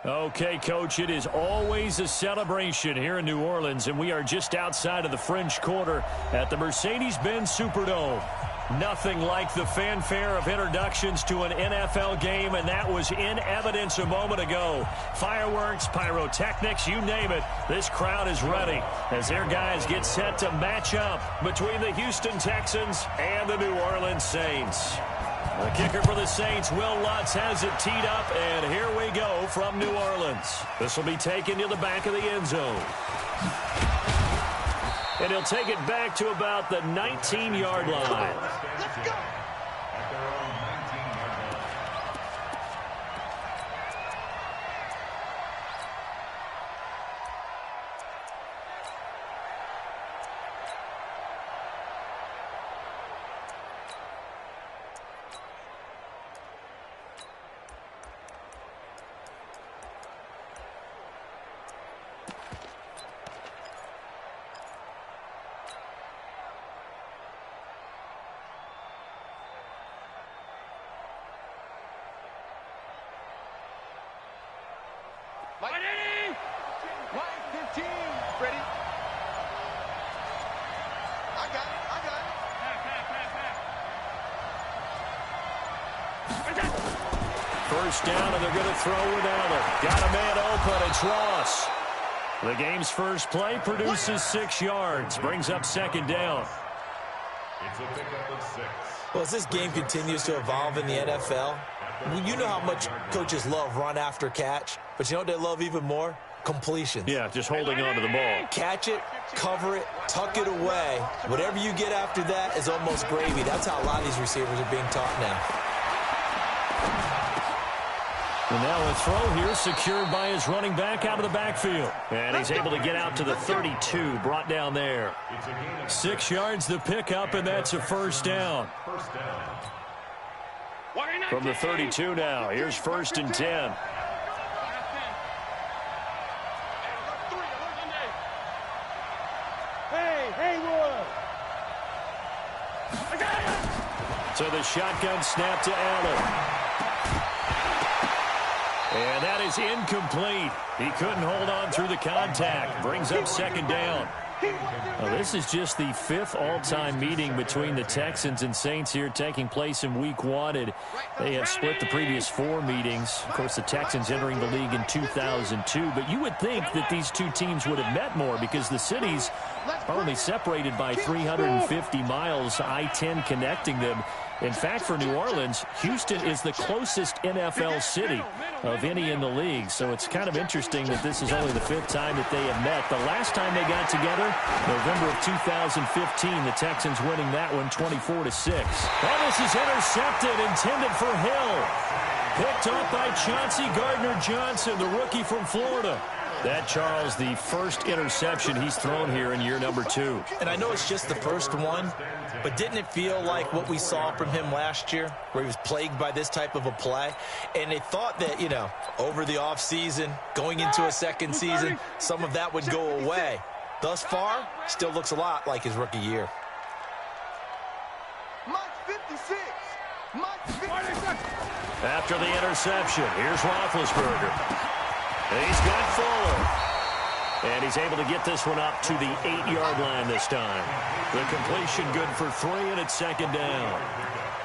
Okay, Coach, it is always a celebration here in New Orleans, and we are just outside of the French Quarter at the Mercedes-Benz Superdome. Nothing like the fanfare of introductions to an NFL game, and that was in evidence a moment ago. Fireworks, pyrotechnics, you name it. This crowd is ready as their guys get set to match up between the Houston Texans and the New Orleans Saints. The kicker for the Saints, Will Lutz, has it teed up, and here we go from New Orleans. This will be taken to the back of the end zone. And he'll take it back to about the 19-yard line. Let's go. Ready? Line 15. Ready? I got it. First down, and they're going to throw with Allen. Got a man open. It's Ross. The game's first play produces 6 yards. Brings up second down. It's a pickup of 6. Well, as this game continues to evolve in the NFL, you know how much coaches love run after catch, but you know what they love even more? Completions. Yeah, just holding on to the ball. Catch it, cover it, tuck it away. Whatever you get after that is almost gravy. That's how a lot of these receivers are being taught now. And now a throw here secured by his running back out of the backfield. And he's able to get out to the 32, brought down there. 6 yards the pickup, and that's a first down. From the 32 now, here's first and 10. So the shotgun snap to Allen. And that is incomplete. He couldn't hold on through the contact. Brings up second down. Well, this is just the 5th all-time meeting between the Texans and Saints here, taking place in Week 1. And they have split the previous 4 meetings. Of course, the Texans entering the league in 2002. But you would think that these two teams would have met more because the cities are only separated by 350 miles, I-10 connecting them. In fact, for New Orleans, Houston is the closest NFL city of any in the league. So it's kind of interesting that this is only the 5th time that they have met. The last time they got together, November of 2015, the Texans winning that one 24-6. Well, this is intercepted, intended for Hill. Picked up by Chauncey Gardner-Johnson, the rookie from Florida. That, Charles, the first interception he's thrown here in year number 2. And I know it's just the first one, but didn't it feel like what we saw from him last year, where he was plagued by this type of a play? And they thought that, you know, over the offseason, going into a second season, some of that would go away. Thus far, still looks a lot like his rookie year. After the interception, here's Roethlisberger. He's got Fuller. And he's able to get this one up to the 8-yard line this time. The completion good for 3, and it's second down.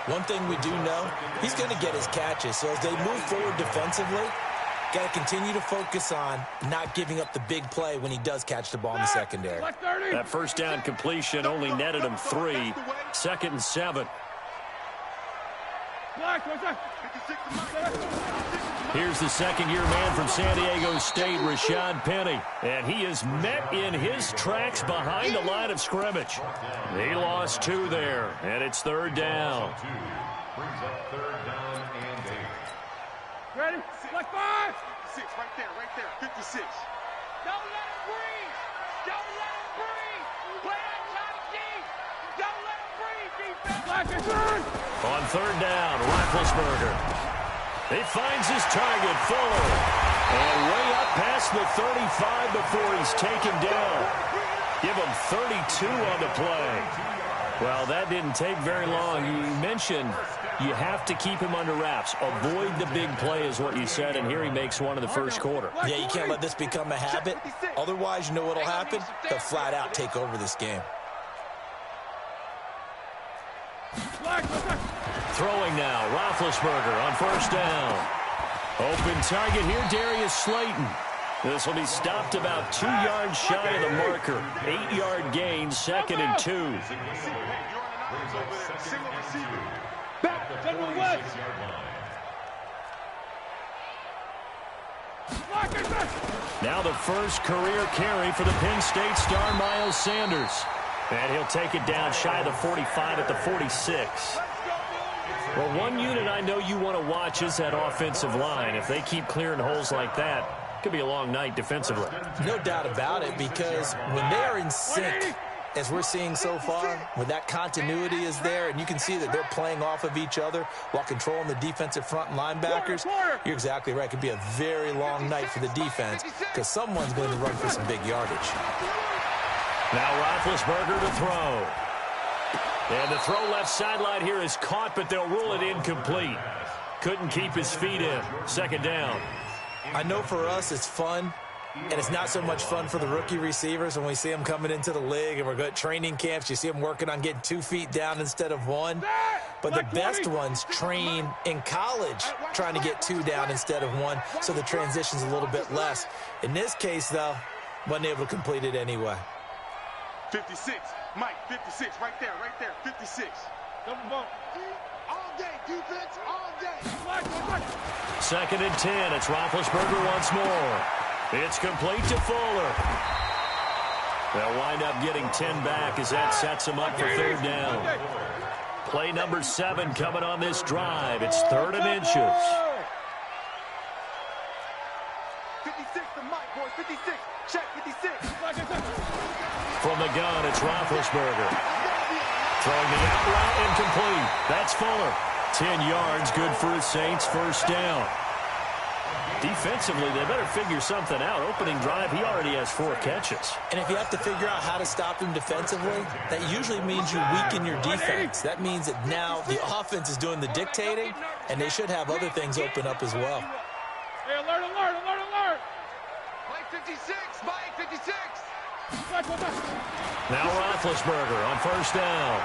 One thing we do know, he's going to get his catches. So as they move forward defensively, got to continue to focus on not giving up the big play when he does catch the ball in the secondary. That first down completion only netted him 3. Second and 7. Here's the second-year man from San Diego State, Rashad Penny. And he is met in his tracks behind the line of scrimmage. He lost 2 there, and it's third down. Brings up third down and 8. Ready? Like 5. 56, right there, 56. Don't let him breathe. Don't let him breathe. Play that top deep. Don't let him breathe, defense. On third down, Roethlisberger. He finds his target, Fuller. And way up past the 35 before he's taken down. Give him 32 on the play. Well, that didn't take very long. You mentioned You have to keep him under wraps. Avoid the big play is what you said, and here he makes one in the first quarter. Yeah, you can't let this become a habit. Otherwise, you know what will happen? They'll flat out take over this game. Throwing now, Roethlisberger on first down. Open target here, Darius Slayton. This will be stopped about 2 yards shy of the marker. 8-yard gain, 2nd and 2. Back, General West. Now the first career carry for the Penn State star Miles Sanders. And he'll take it down shy of the 45 at the 46. Well, one unit I know you want to watch is that offensive line. If they keep clearing holes like that, it could be a long night defensively. No doubt about it, because when they are in sync, as we're seeing so far, when that continuity is there, and you can see that they're playing off of each other while controlling the defensive front and linebackers, you're exactly right. It could be a very long night for the defense because someone's going to run for some big yardage. Now Roethlisberger to throw. And the throw left sideline here is caught, but they'll rule it incomplete. Couldn't keep his feet in. 2nd down. I know for us it's fun, and it's not so much fun for the rookie receivers when we see them coming into the league and we're going to training camps. You see them working on getting 2 feet down instead of 1. But the best ones train in college trying to get 2 down instead of 1, so the transition's a little bit less. In this case, though, wasn't able to complete it anyway. 56, Mike, 56, right there, 56. Double bump. All day, defense, all day. 2nd and 10. It's Roethlisberger once more. It's complete to Fuller. They'll wind up getting 10 back as that sets them up for 3rd down. Play number 7 coming on this drive. It's 3rd and inches. 56 to Mike, boys, 56. Check, 56. From the gun, it's Roethlisberger. Throwing the out route incomplete. That's Fuller. 10 yards, good for his Saints, 1st down. Defensively, they better figure something out. Opening drive, he already has 4 catches. And if you have to figure out how to stop him defensively, that usually means you weaken your defense. That means that now the offense is doing the dictating, and they should have other things open up as well. Hey, alert, alert, alert, alert. Mike 56, Mike 56. Now Roethlisberger on 1st down.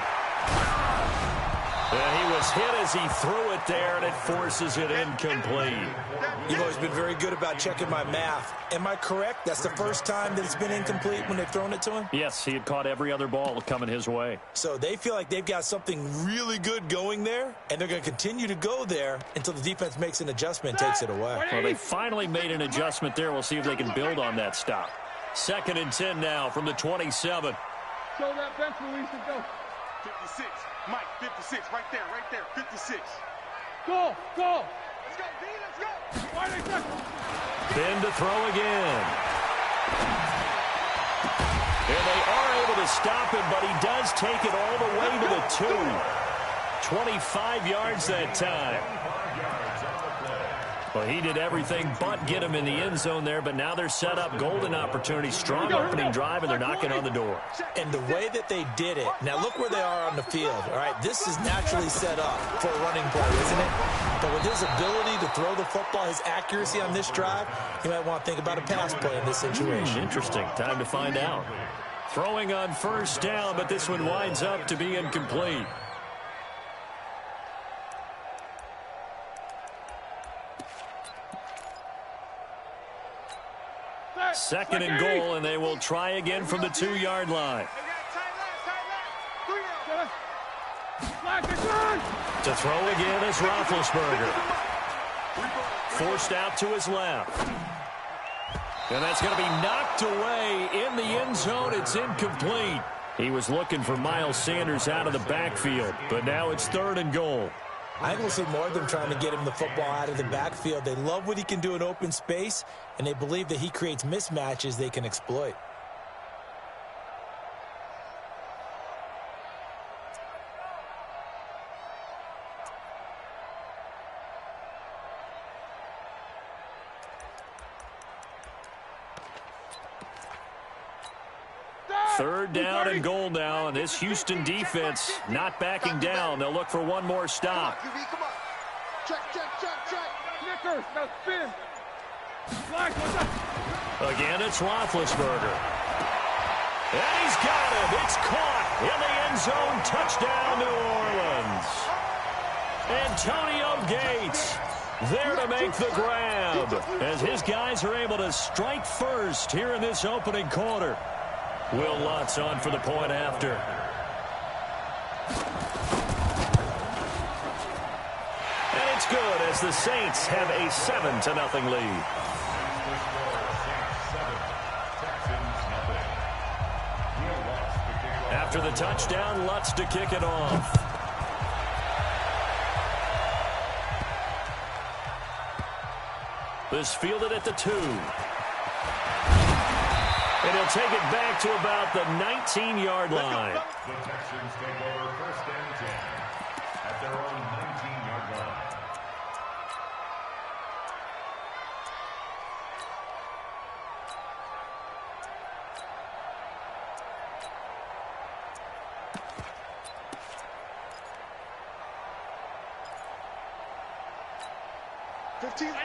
And he was hit as he threw it there, and it forces it incomplete. You've always been very good about checking my math. Am I correct? That's the first time that it's been incomplete when they've thrown it to him? Yes, he had caught every other ball coming his way. So they feel like they've got something really good going there, and they're going to continue to go there until the defense makes an adjustment and takes it away. Well, they finally made an adjustment there. We'll see if they can build on that stop. 2nd and 10 now from the 27. Show that bench release and go. 56. Mike, 56, right there, 56. Go, go. Let's go, D, let's go. Ben to throw again. And they are able to stop him, but he does take it all the way to the 2. 25 yards that time. Well, he did everything but get him in the end zone there, but now they're set up golden opportunity. Strong opening drive, and they're knocking on the door. And the way that they did it, now look where they are on the field. All right, this is naturally set up for a running play, isn't it? But with his ability to throw the football, his accuracy on this drive, you might want to think about a pass play in this situation. Interesting. Time to find out. Throwing on 1st down, but this one winds up to be incomplete. Second and goal, and they will try again from the 2-yard line. To throw again is Roethlisberger. Forced out to his left. And that's going to be knocked away in the end zone. It's incomplete. He was looking for Miles Sanders out of the backfield, but now it's 3rd and goal. I think we'll see more of them trying to get him the football out of the backfield. They love what he can do in open space, and they believe that he creates mismatches they can exploit. Third down and goal now, and this Houston defense not backing down. They'll look for one more stop. Come on. Check. Snickers, now spin. Again, it's Roethlisberger. And he's got it. It's caught in the end zone. Touchdown, New Orleans. Antonio Gates there to make the grab as his guys are able to strike first here in this opening quarter. Will Lutz on for the point after. And it's good as the Saints have a 7-0 lead. After the touchdown, Lutz to kick it off. This fielded at the 2. And he'll take it back to about the 19-yard line. The Texans take over first and 10 at their own 19-yard line.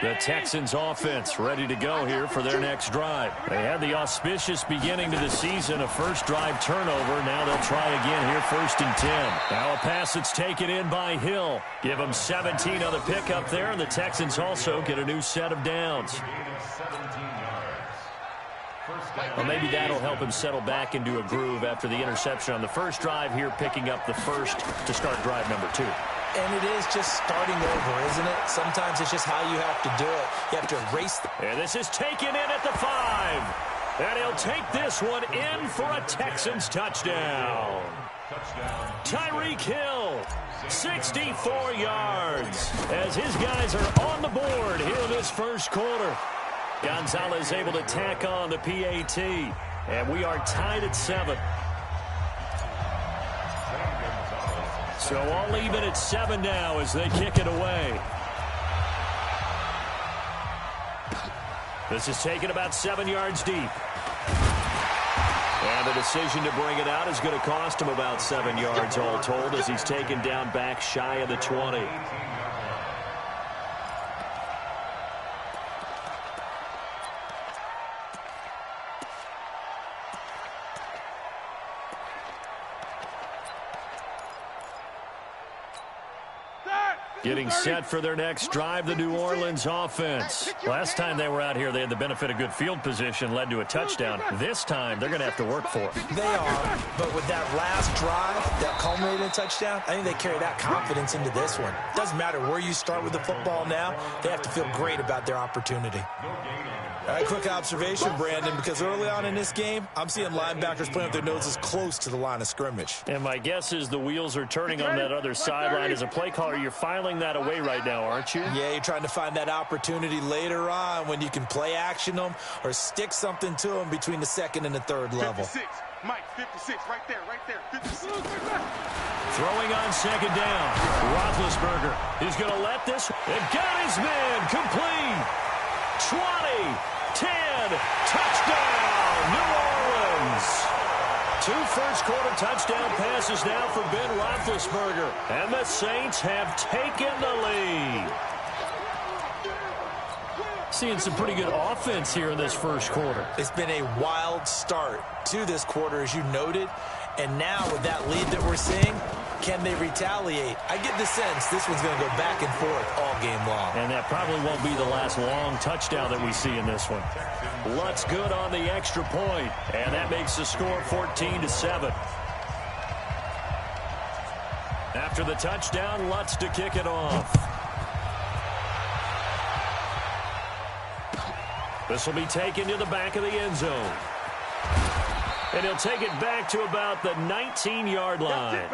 The Texans offense ready to go here for their next drive. They had the auspicious beginning to the season, a first drive turnover. Now they'll try again here, first and 10. Now a pass that's taken in by Hill. Give them 17 on the pickup there, and the Texans also get a new set of downs. Well, maybe that'll help him settle back into a groove after the interception on the first drive here, picking up the first to start drive number 2. And it is just starting over, isn't it? Sometimes it's just how you have to do it. You have to erase. And this is taken in at the 5. And he'll take this one in for a Texans touchdown. Tyreek Hill, 64 yards, as his guys are on the board here in this first quarter. Gonzalez able to tack on the PAT. And we are tied at 7. So all even at 7 now as they kick it away. This is taken about 7 yards deep. And the decision to bring it out is going to cost him about 7 yards all told as he's taken down back shy of the 20. Getting set for their next drive, the New Orleans offense. Last time they were out here, they had the benefit of good field position, led to a touchdown. This time, they're going to have to work for it. They are, but with that last drive that culminated in a touchdown, I think they carry that confidence into this one. Doesn't matter where you start with the football now, they have to feel great about their opportunity. All right, quick observation, Brandon, because early on in this game, I'm seeing linebackers playing with their noses close to the line of scrimmage. And my guess is the wheels are turning on that other sideline. As a play caller, you're filing that away right now, aren't you? Yeah, you're trying to find that opportunity later on when you can play action them or stick something to them between the second and the third level. 56, Mike, 56, right there, 56. Throwing on second down. Roethlisberger is going to let this. And got his man complete. 20. 10, touchdown, New Orleans. 2 first-quarter touchdown passes now for Ben Roethlisberger. And the Saints have taken the lead. Seeing some pretty good offense here in this first quarter. It's been a wild start to this quarter, as you noted. And now with that lead that we're seeing, can they retaliate? I get the sense this one's going to go back and forth all game long. And that probably won't be the last long touchdown that we see in this one. Lutz good on the extra point, and that makes the score 14-7. After the touchdown, Lutz to kick it off. This will be taken to the back of the end zone. And he'll take it back to about the 19-yard line.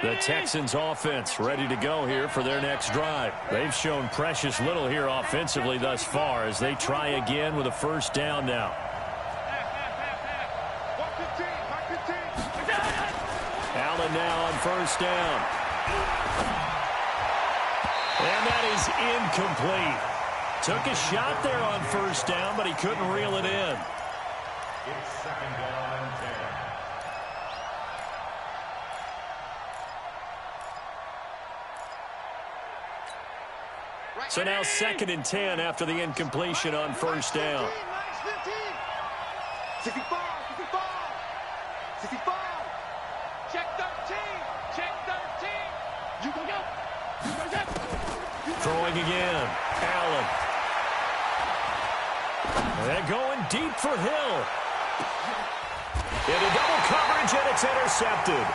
The Texans offense ready to go here for their next drive. They've shown precious little here offensively thus far as they try again with a first down now. Allen now on first down. And that is incomplete. Took a shot there on first down, but he couldn't reel it in. It's second down and 10. So now second and 10 after the incompletion on first down. 65. Check 13. You go. Throwing again. Allen. They're going deep for Hill. Into double coverage, and it's intercepted.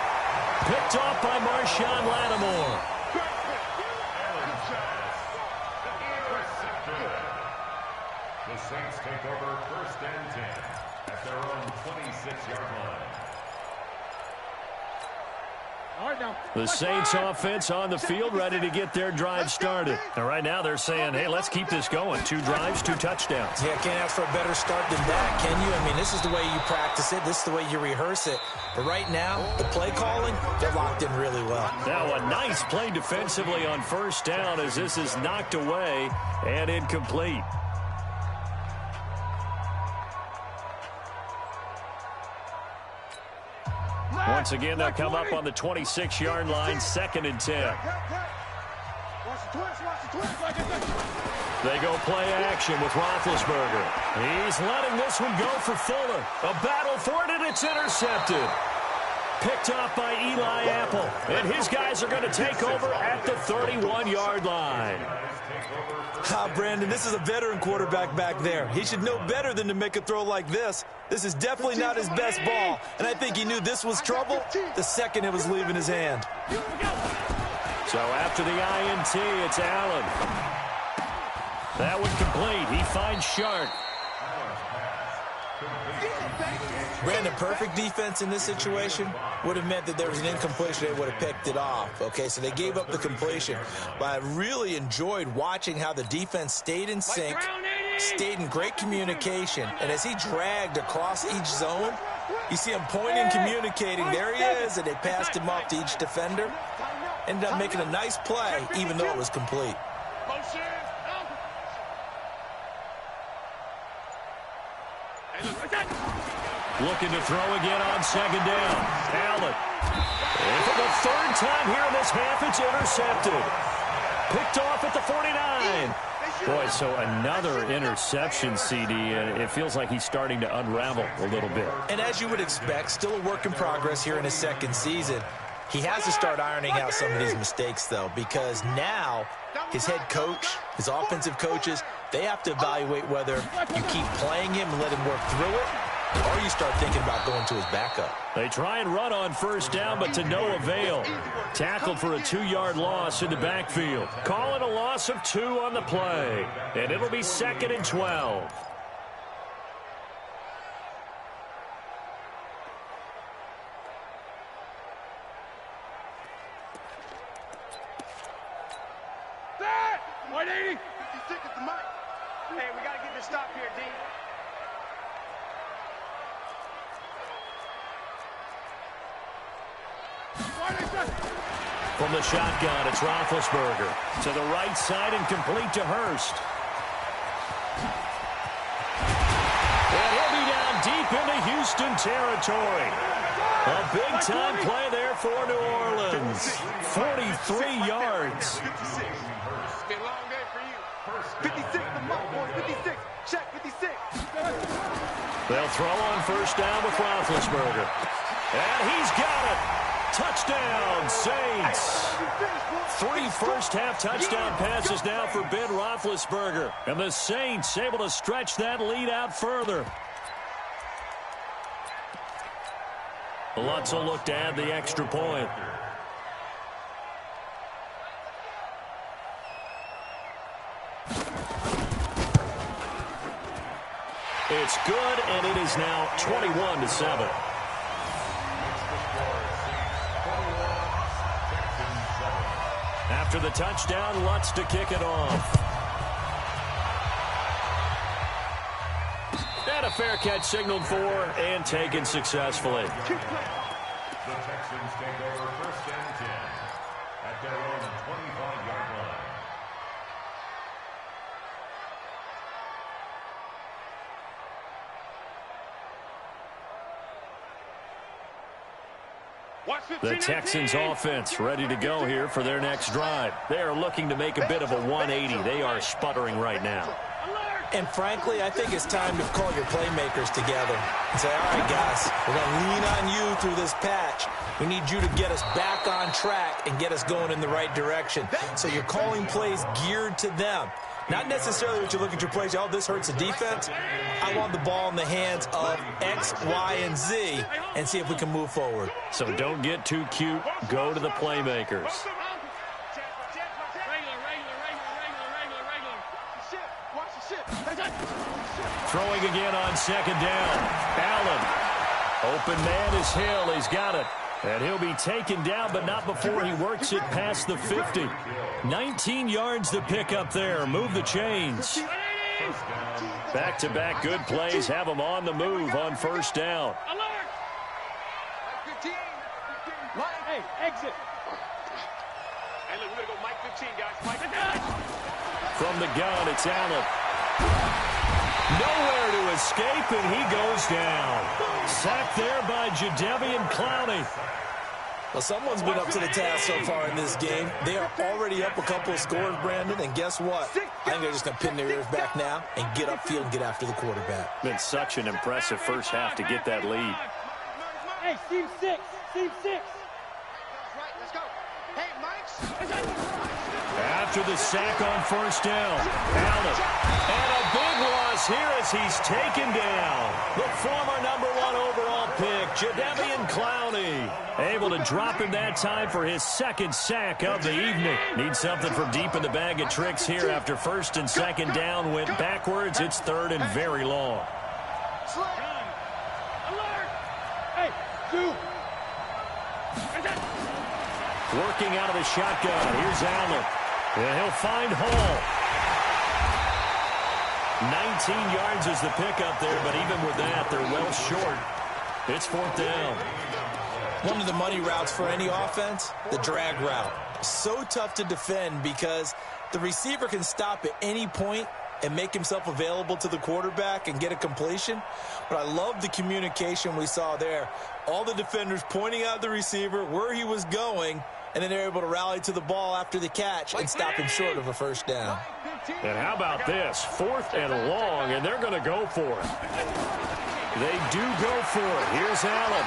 Picked off by Marshawn Lattimore. The Saints take over first and 10 at their own 26-yard line. The Saints offense on the field ready to get their drive started. And right now they're saying, hey, let's keep this going. 2 drives, 2 touchdowns. Yeah, can't ask for a better start than that, can you? I mean, this is the way you practice it. This is the way you rehearse it. But right now, the play calling, they're locked in really well. Now a nice play defensively on first down as this is knocked away and incomplete. Once again, they'll come up on the 26-yard line, second and 10. They go play action with Roethlisberger. He's letting this one go for Fuller. A battle for it, and it's intercepted. Picked off by Eli Apple. And his guys are going to take over at the 31-yard line. Brandon, this is a veteran quarterback back there. He should know better than to make a throw like this. This is definitely not his best ball, and I think he knew this was trouble the second it was leaving his hand. So after the INT, it's Allen. That one complete. He finds Shark. Brandon, perfect defense in this situation would have meant that there was an incompletion. They would have picked it off. Okay, so they gave up the completion. But I really enjoyed watching how the defense stayed in sync, stayed in great communication. And as he dragged across each zone, you see him pointing, communicating. There he is, and they passed him off to each defender. Ended up making a nice play, even though it was complete. Looking to throw again on second down. Allen. And for the third time here in this half, it's intercepted. Picked off at the 49. Boy, so another interception, CD, and it feels like he's starting to unravel a little bit. And as you would expect, still a work in progress here in his second season. He has to start ironing out some of these mistakes, though, because now his head coach, his offensive coaches, they have to evaluate whether you keep playing him and let him work through it, or you start thinking about going to his backup. They try and run on first down, but to no avail. Tackled for a 2-yard loss in the backfield. Calling a loss of 2 on the play. And it'll be second and 12. Set! 180! 56 at the mic. Hey, we got to get this stop here, D. From the shotgun, it's Roethlisberger. To the right side and complete to Hurst. And he'll be down deep into Houston territory. A big-time play there for New Orleans. 43 yards. It's been a long day for you. 56 the mark, boys. 56. Check 56. They'll throw on first down with Roethlisberger. And he's got it. Touchdown, Saints. 3 first-half touchdown passes now for Ben Roethlisberger. And the Saints able to stretch that lead out further. Lutz will look to add the extra point. It's good, and it is now 21-7. After the touchdown, Lutz to kick it off. And a fair catch signaled for and taken successfully. The Texans take over 1st and 10 at their own 25-yard line. The Texans offense ready to go here for their next drive. They are looking to make a bit of a 180. They are sputtering right now. And frankly, I think it's time to call your playmakers together and say, all right, guys, we're going to lean on you through this patch. We need you to get us back on track and get us going in the right direction. So you're calling plays geared to them. Not necessarily what you look at your plays, oh, this hurts the defense. I want the ball in the hands of X, Y, and Z and see if we can move forward. So don't get too cute. Go to the playmakers. Throwing again on 2nd down. Allen. Open man is Hill. He's got it. And he'll be taken down, but not before he works it past the 50. 19 yards to pick up there. Move the chains. Back-to-back good plays have them on the move on 1st down. Hey, exit. Hey, look, we're going to go Mike 15, guys. Mike 15. From the gun, it's Allen. Nowhere to escape, and he goes down. Sacked there by Jadeveon Clowney. Well, someone's been up to the task so far in this game. They are already up a couple of scores, Brandon, and guess what? I think they're just going to pin their ears back now and get upfield and get after the quarterback. Been such an impressive first half to get that lead. Hey, Team 6. Team 6. Right, let's go. Hey, Mike's. After the sack on 1st down, Allen. And a big loss here as he's taken down. The former #1 overall pick, Jadeveon Clowney. Able to drop him that time for his 2nd sack of the evening. Needs something from deep in the bag of tricks here after 1st and 2nd down went backwards. It's 3rd and very long. Alert! Hey, two. Working out of the shotgun. Here's Allen. And he'll find Hall. 19 yards is the pickup there, but even with that, they're well short. It's 4th down. One of the money routes for any offense, the drag route. So tough to defend because the receiver can stop at any point and make himself available to the quarterback and get a completion. But I love the communication we saw there. All the defenders pointing out the receiver, where he was going, and then they're able to rally to the ball after the catch and stop him short of a 1st down. And how about this? 4th and long, and they're going to go for it. They do go for it. Here's Allen.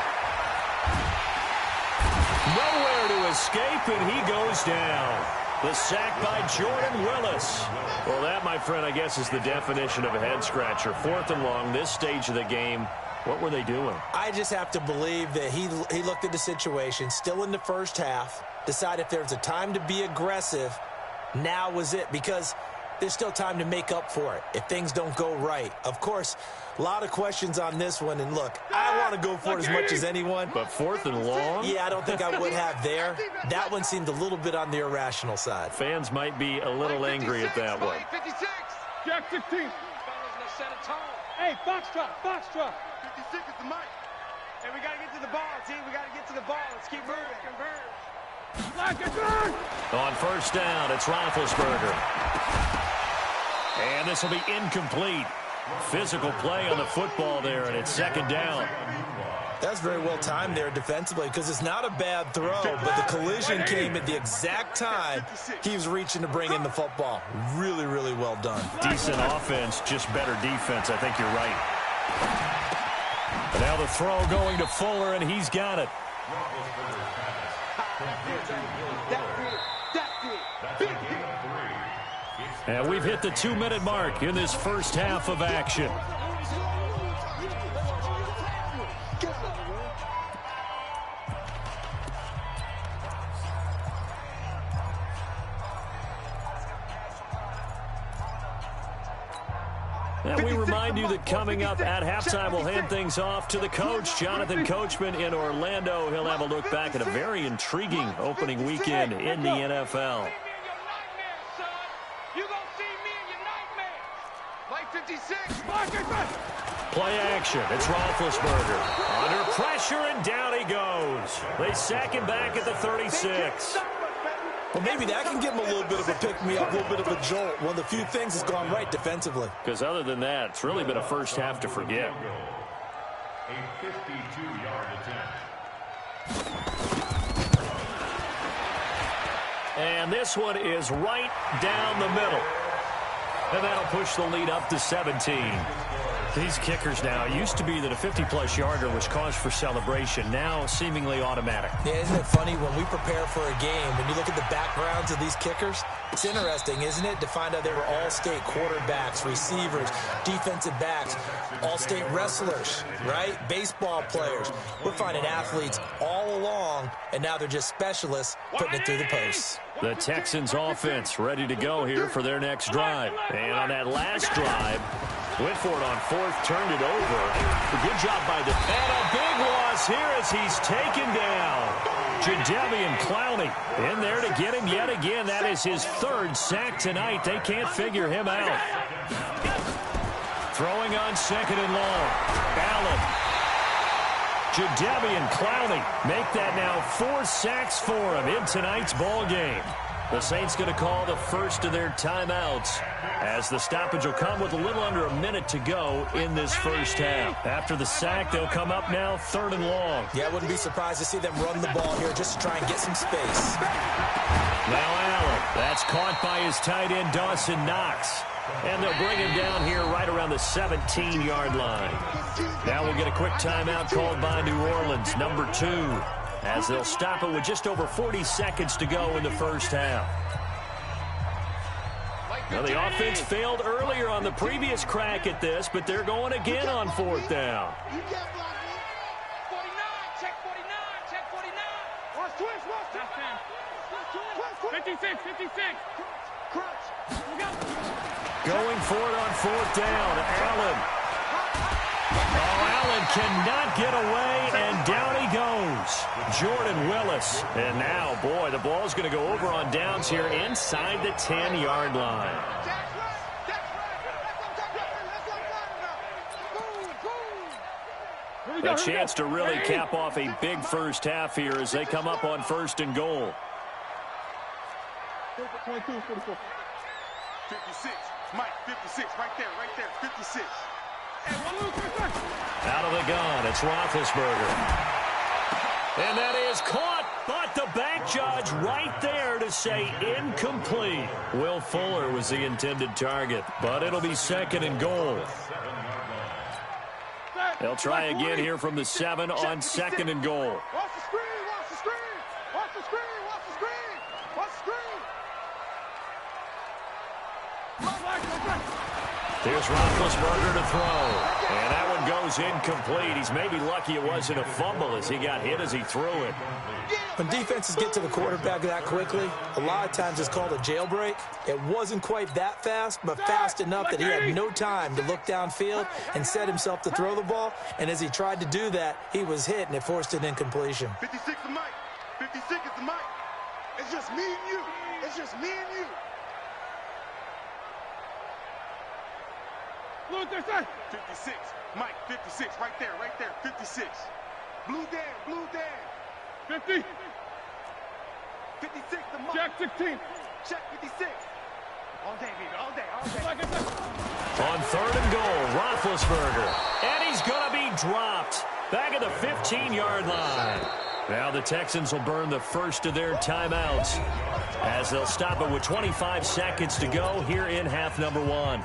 Nowhere to escape, and he goes down. The sack by Jordan Willis. Well, that, my friend, I guess is the definition of a head-scratcher. 4th and long, this stage of the game. What were they doing? I just have to believe that he looked at the situation, still in the first half, decided if there was a time to be aggressive, now was it, because there's still time to make up for it if things don't go right. Of course, a lot of questions on this one, and look, I want to go for it as much as anyone. But 4th and long? Yeah, I don't think I would have there. That one seemed a little bit on the irrational side. Fans might be a little angry at that one. 56. Jack 15. Hey, Foxtrot, Foxtrot. 56 is the mic. Hey, we got to get to the ball, team. We got to get to the ball. Let's keep moving. On 1st down, it's Roethlisberger. And this will be incomplete. Physical play on the football there, and it's 2nd down. That's very well timed there defensively because it's not a bad throw, but the collision came at the exact time he was reaching to bring in the football. Really, really well done. Decent offense, just better defense. I think you're right. Now the throw going to Fuller, and he's got it. And we've hit the 2-minute mark in this first half of action. And we remind you that coming up at halftime, we'll hand things off to the coach, Jonathan Coachman in Orlando. He'll have a look back at a very intriguing opening weekend in the NFL. Mike 56. Play action. It's Roethlisberger. Under pressure, and down he goes. They sack him back at the 36. Well, maybe that can give him a little bit of a pick-me-up, a little bit of a jolt. One of the few things that's gone right defensively. Because other than that, it's really been a first half to forget. A 52-yard attempt. And this one is right down the middle. And that'll push the lead up to 17. These kickers now, it used to be that a 50-plus yarder was cause for celebration. Now, seemingly automatic. Yeah, isn't it funny when we prepare for a game, when you look at the backgrounds of these kickers, it's interesting, isn't it, to find out they were all-state quarterbacks, receivers, defensive backs, all-state wrestlers, right? Baseball players. We're finding athletes all along, and now they're just specialists putting it through the posts. The Texans offense ready to go here for their next drive. And on that last drive, went for it on fourth, turned it over. A good job by the... And a big loss here as he's taken down. Jadeveon Clowney in there to get him yet again. That is his third sack tonight. They can't figure him out. Throwing on second and long. Allen. Jadeveon Clowney make that now 4 sacks for him in tonight's ball game. The Saints going to call the first of their timeouts as the stoppage will come with a little under a minute to go in this first half. After the sack, they'll come up now third and long. Yeah, I wouldn't be surprised to see them run the ball here just to try and get some space. Now Allen, that's caught by his tight end Dawson Knox. And they'll bring him down here right around the 17-yard line. Now we'll get a quick timeout called by New Orleans, number 2. As they'll stop it with just over 40 seconds to go in the first half. Now, the offense failed earlier on the previous crack at this, but they're going again on fourth down. 49, check 49, check 49. Watch twist, watch twist. 56, 56. Going for it on fourth down. Allen. Oh, Allen cannot get away, and down he goes. Jordan Willis. And now, boy, the ball's going to go over on downs here inside the 10-yard line. A chance to really cap off a big first half here as they come up on first and goal. 22, 44. 56. Mike, 56. Right there, 56. Out of the gun, it's Roethlisberger. And that is caught, but the back judge right there to say incomplete. Will Fuller was the intended target, but it'll be second and goal. They'll try again here from the 7 on second and goal. Watch the screen, watch the screen. Watch the screen, watch the screen. Watch the screen. Here's Roethlisberger to throw. And that one goes incomplete. He's maybe lucky it wasn't a fumble as he got hit as he threw it. When defenses get to the quarterback that quickly, a lot of times it's called a jailbreak. It wasn't quite that fast, but fast enough that he had no time to look downfield and set himself to throw the ball. And as he tried to do that, he was hit, and it forced an incompletion. 56 is Mike. 56 is the Mike. It's just me and you. It's just me and you. Look, there's that. 56. Mike, 56. Right there, 56. Blue Dan. 50. 56, the Mike. Check 16. Check 56. All day, baby, all day. On third and goal, Roethlisberger. And he's going to be dropped back at the 15-yard line. Now the Texans will burn the first of their timeouts as they'll stop it with 25 seconds to go here in half number 1.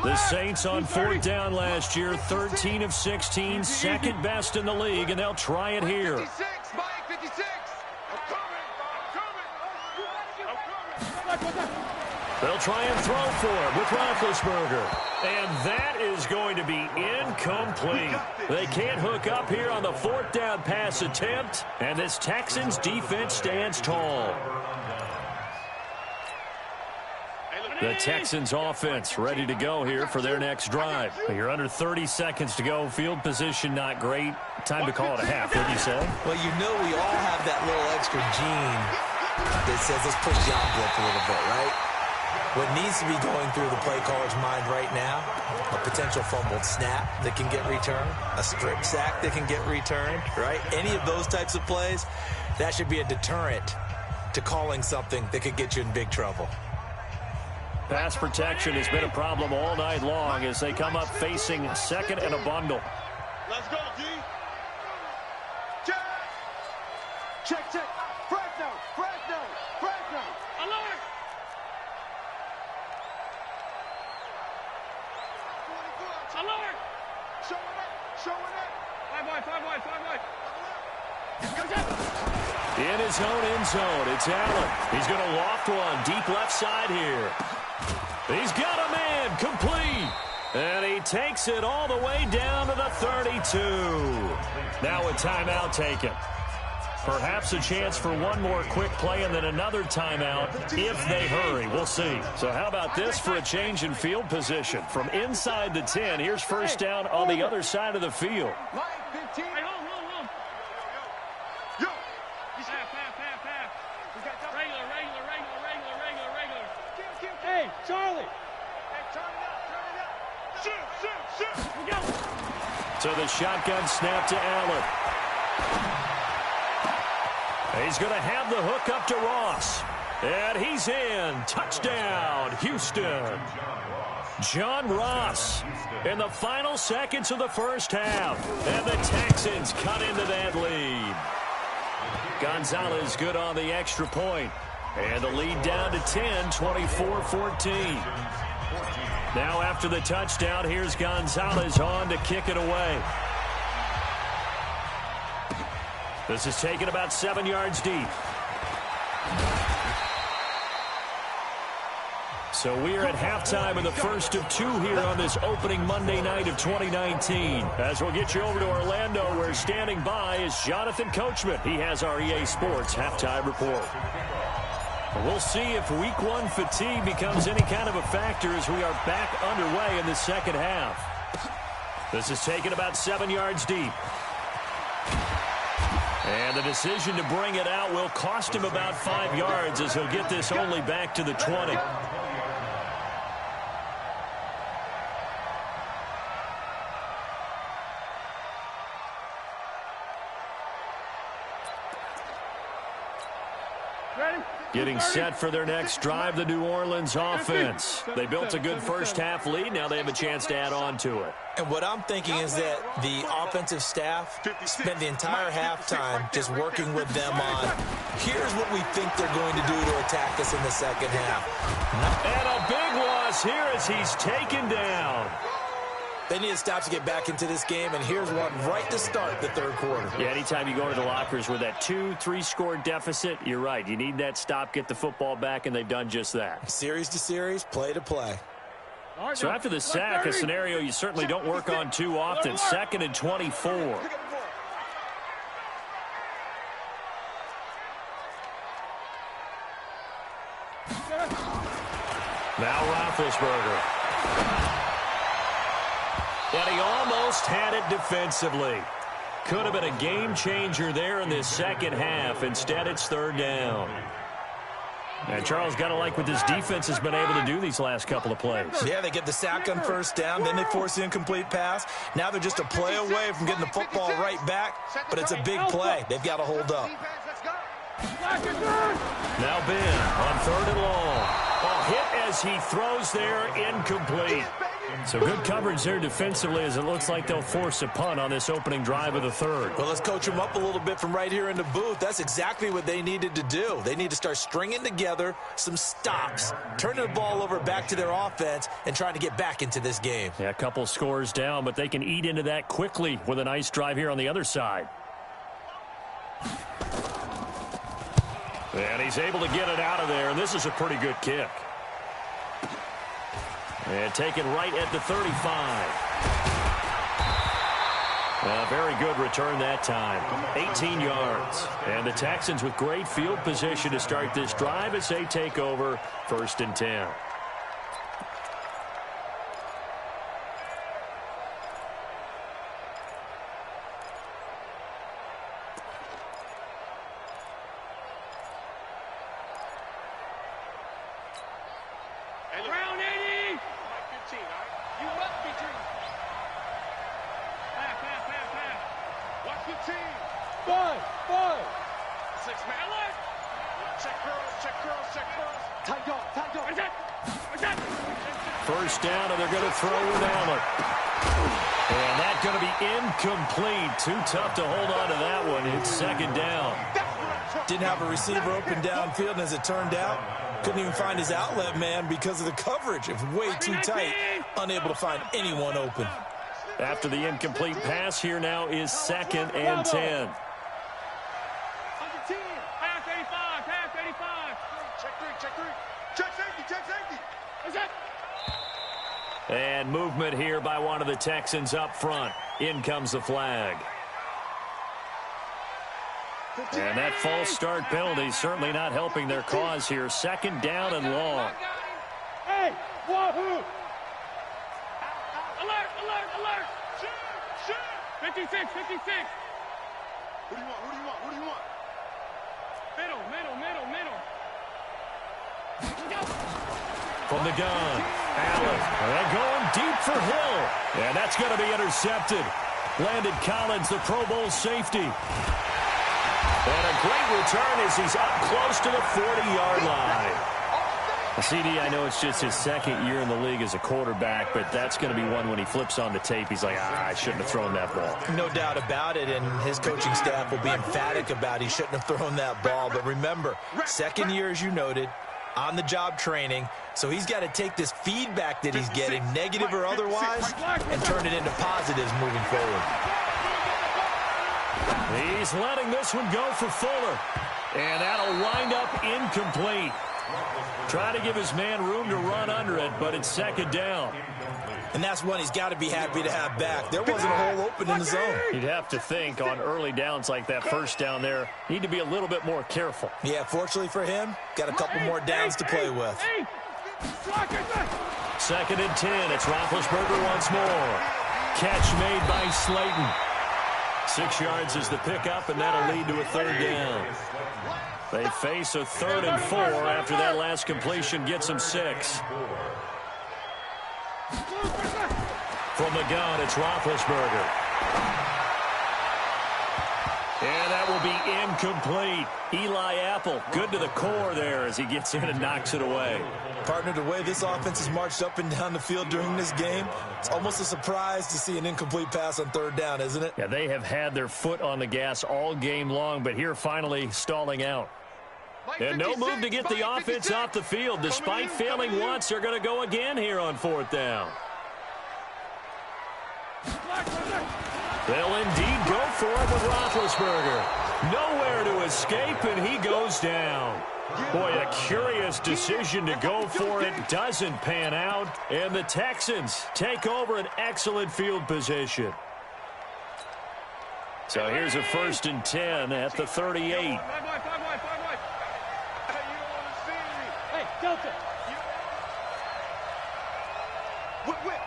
The Saints on fourth down last year, 13 of 16, second best in the league, and they'll try it here. 56, Mike, 56. I'm coming. They'll try and throw for it with Roethlisberger. And that is going to be incomplete. They can't hook up here on the fourth down pass attempt, and this Texans defense stands tall. Hey, look, The Texans offense ready to go here for their next drive. You're under 30 seconds to go. Field position not great. Time to call it a half, wouldn't you say? Well, you know we all have that little extra gene that says let's push the envelope a little bit, right? What needs to be going through the play caller's mind right now, a potential fumbled snap that can get returned, a strip sack that can get returned, right? Any of those types of plays, that should be a deterrent to calling something that could get you in big trouble. Pass protection has been a problem all night long as they come up facing second and a bundle. Let's go, D. Check. Check. Fresno. Alert. Alert. Showing up. 5 wide. In his own end zone, it's Allen. He's going to loft one deep left side here. He's got a man complete. And he takes it all the way down to the 32. Now a timeout taken. Perhaps a chance for one more quick play and then another timeout if they hurry. We'll see. So how about this for a change in field position? From inside the 10, here's first down on the other side of the field. Hey, Charlie. Hey, turn it up. Shoot. We go. So the shotgun snap to Allen. He's going to have the hook up to Ross. And he's in. Touchdown, Houston. John Ross in the final seconds of the first half. And the Texans cut into that lead. Gonzalez good on the extra point. And the lead down to 10, 24-14. Now after the touchdown, here's Gonzalez on to kick it away. This is taken about 7 yards deep. So we are at halftime in the first of two here on this opening Monday night of 2019. As we'll get you over to Orlando, where standing by is Jonathan Coachman. He has our EA Sports halftime report. We'll see if week one fatigue becomes any kind of a factor as we are back underway in the second half. This is taken about 7 yards deep. And the decision to bring it out will cost him about 5 yards as he'll get this only back to the 20. Getting set for their next drive, the New Orleans offense. They built a good first half lead. Now they have a chance to add on to it. And what I'm thinking is that the offensive staff spent the entire halftime just working with them on, here's what we think they're going to do to attack us in the second half. And a big loss here as he's taken down. They need to stop to get back into this game, and here's one right to start the third quarter. Yeah, anytime you go to the lockers with that 2-3 score deficit, you're right. You need that stop, get the football back, and they've done just that. Series to series, play to play. So after the sack, a scenario you certainly don't work on too often, 2nd and 24. Now Roethlisberger. But he almost had it defensively. Could have been a game changer there in this second half. Instead, it's third down. And Charles, got to like what this defense has been able to do these last couple of plays. Yeah, they get the sack on first down, then they force the incomplete pass. Now they're just a play away from getting the football right back, but it's a big play. They've got to hold up. Now Ben on 3rd and long. A hit as he throws there, incomplete. So good coverage there defensively as it looks like they'll force a punt on this opening drive of the third. Well, let's coach them up a little bit from right here in the booth. That's exactly what they needed to do. They need to start stringing together some stops, turning the ball over back to their offense, and trying to get back into this game. Yeah, a couple scores down, but they can eat into that quickly with a nice drive here on the other side. And he's able to get it out of there, and this is a pretty good kick. And taken right at the 35. A very good return that time. 18 yards. And the Texans with great field position to start this drive as they take over 1st and 10. Round 80. 15, all right? You must be dreaming. Pass. Watch 15. 5. 6 man. Alert. Check curls. Tight dog. What's that? First down, and they're going to throw with Allen. And that's going to be incomplete. Too tough to hold on to that one. It's second down. Didn't have a receiver open downfield, and as it turned out, couldn't even find his outlet man because of the coverage. It was way too tight, unable to find anyone open. After the incomplete pass, here now is 2nd and 10. Pass 85. Check three. Check safety. What's that? And movement here by one of the Texans up front. In comes the flag. And that false start penalty certainly not helping their cause here. Second down and long. Hey, wahoo! Alert! Shoot! 56. Who do you want? Middle. From the gun, Allen. And going deep for Hill. And that's going to be intercepted. Landon Collins, the Pro Bowl safety. And a great return as he's up close to the 40-yard line. CD, I know it's just his second year in the league as a quarterback, but that's going to be one when he flips on the tape. He's like, I shouldn't have thrown that ball. No doubt about it, and his coaching staff will be emphatic about he shouldn't have thrown that ball. But remember, second year, as you noted, on-the-job training, so he's got to take this feedback that he's getting, negative or otherwise, and turn it into positives moving forward. He's letting this one go for Fuller, and that'll wind up incomplete. Trying to give his man room to run under it, but it's second down. And that's one he's got to be happy to have back. There wasn't a hole open in the zone. You'd have to think on early downs like that first down there, need to be a little bit more careful. Yeah, fortunately for him, got a couple more downs to play with. Second and 10. It's Roethlisberger once more. Catch made by Slayton. 6 yards is the pickup, and that'll lead to a third down. They face a 3rd and 4 after that last completion gets them 6. From the gun, it's Roethlisberger. And that will be incomplete. Eli Apple, good to the core there as he gets in and knocks it away. Partner, the way this offense has marched up and down the field during this game, it's almost a surprise to see an incomplete pass on 3rd down, isn't it? Yeah, they have had their foot on the gas all game long, but here finally stalling out. And no move to get the offense off the field. Despite failing once, they're going to go again here on 4th down. They'll indeed go for it with Roethlisberger. Nowhere to escape, and he goes down. Boy, a curious decision to go for it. Doesn't pan out, and the Texans take over an excellent field position. So here's a 1st and 10 at the 38. Hey, Delta. Whip.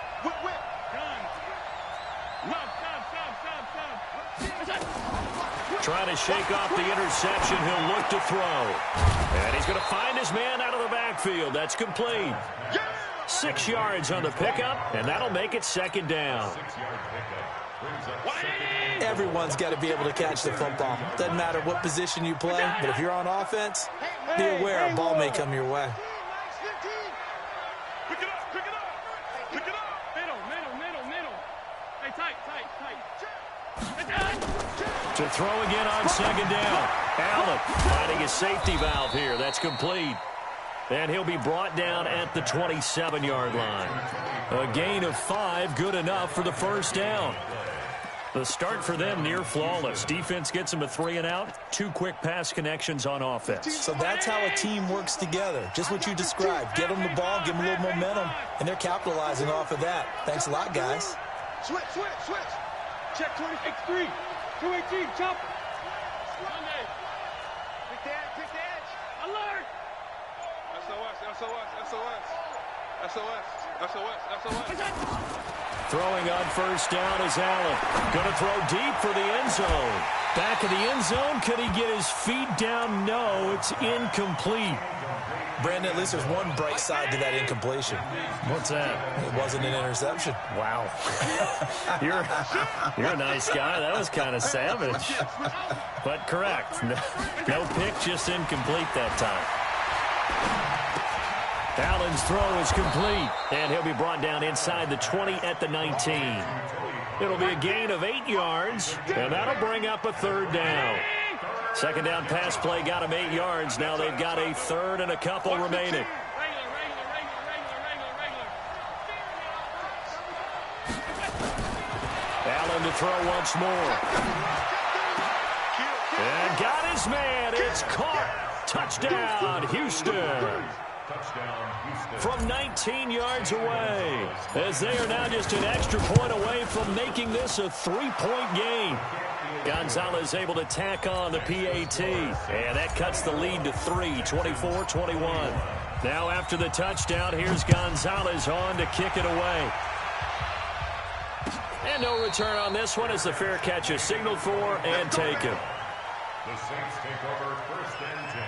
Trying to shake off the interception. He'll look to throw. And he's going to find his man out of the backfield. That's complete. 6 yards on the pickup, and that'll make it second down. Everyone's got to be able to catch the football. Doesn't matter what position you play, but if you're on offense, be aware a ball may come your way. Pick it up. Middle. Hey, tight. To throw again on second down. Allen finding a safety valve here. That's complete. And he'll be brought down at the 27-yard line. A gain of 5, good enough for the first down. The start for them near flawless. Defense gets them a 3 and out. 2 quick pass connections on offense. So that's how a team works together. Just what you described. Get them the ball, give them a little momentum, and they're capitalizing off of that. Thanks a lot, guys. Switch. Check 26-3. 218, chop. Monday. Pick the edge. Alert. SOS. Throwing on first down is Allen. Going to throw deep for the end zone. Back of the end zone. Could he get his feet down? No, it's incomplete. Brandon, at least there's one bright side to that incompletion. What's that? It wasn't an interception. Wow. You're a nice guy. That was kind of savage. But correct. No pick, just incomplete that time. Allen's throw is complete, and he'll be brought down inside the 20 at the 19. It'll be a gain of 8 yards, and that'll bring up a third down. Second down pass play got him 8 yards. Now they've got a third and a couple remaining. Allen to throw once more. And got his man. It's caught. Touchdown, Houston. From 19 yards away, as they are now just an extra point away from making this a 3-point game. Gonzalez able to tack on the PAT, and that cuts the lead to 3, 24-21. Now after the touchdown, here's Gonzalez on to kick it away. And no return on this one as the fair catch is signaled for and taken. The Saints take over first and 10